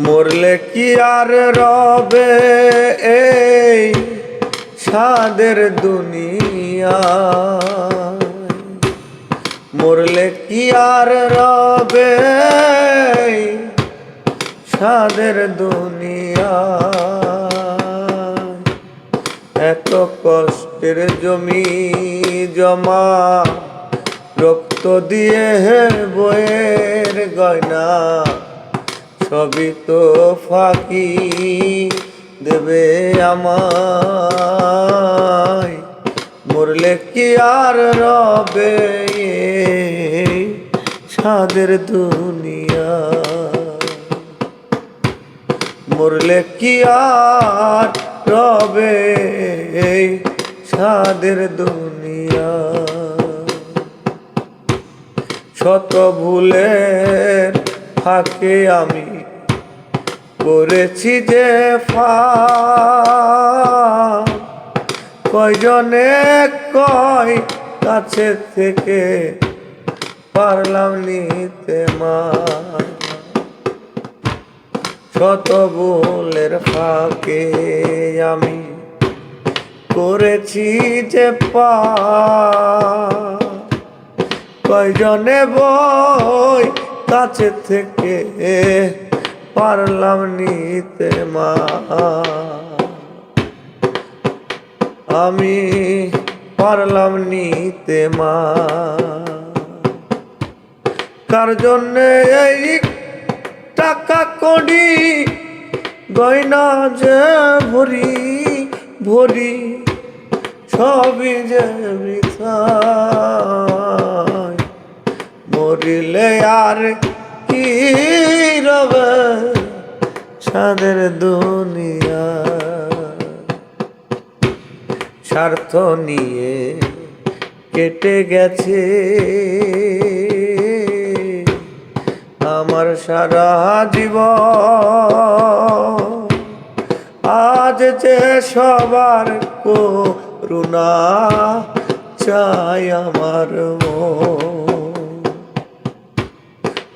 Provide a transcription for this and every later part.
মরলে কি আর রবে এই সাদের দুনিয়া, মরলে কি আর রবে এই সাদের দুনিয়া। এত কষ্টের জমি জমা রক্ত দিয়ে বইয়ের গয়না সবই তো ফাঁকি দেবে আমায়। মরলে কি আর রবে এই সাদের দুনিয়া, মরলে কি আর রবে এই সাদের দুনিয়া। শত ভুলের ফাঁকে আমি করেছি যে ফাঁক, কয়জনে কয় কাছে থেকে পারলাম নিতে মা। শত ভুলের ফাঁকে আমি করেছি যে পাপ, কয়জনে বই কাছে থেকে পারলাম নিতে মা। আমি পারলাম নিতে মা। কার জন্যে এই টাকা কড়ি গয়না যে ভরি ভরি সবই যে বৃথা। মরিলে আর কি রবে সাদের দুনিয়া। স্বার্থ নিয়ে কেটে গেছে আমার সারা জীবন, আজ যে সবার করুণা চাই আমার মন।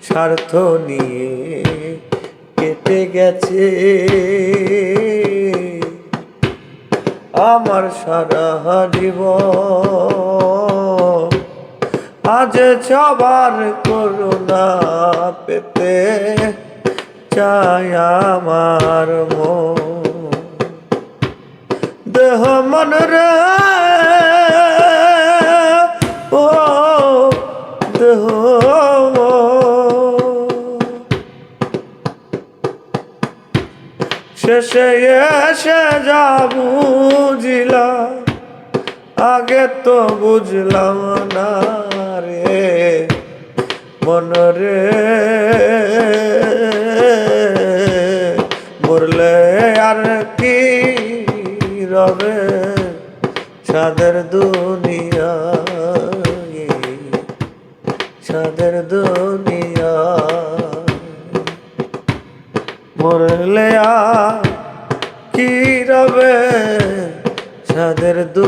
স্বার্থ নিয়ে কেটে গেছে আমার সারা জীবন, আজ সবার করুণা পেতে চাই আমার মন। দেহ মন রে ও দেহ শেষে এসে যা বুঝলাম আগে তো বুঝলাম না রে মন রে। মরলে আর কি রবে সাদের দুনিয়া, সাদের দুনিয়া। মরলে আর কি রবে সাদের দুনিয়া।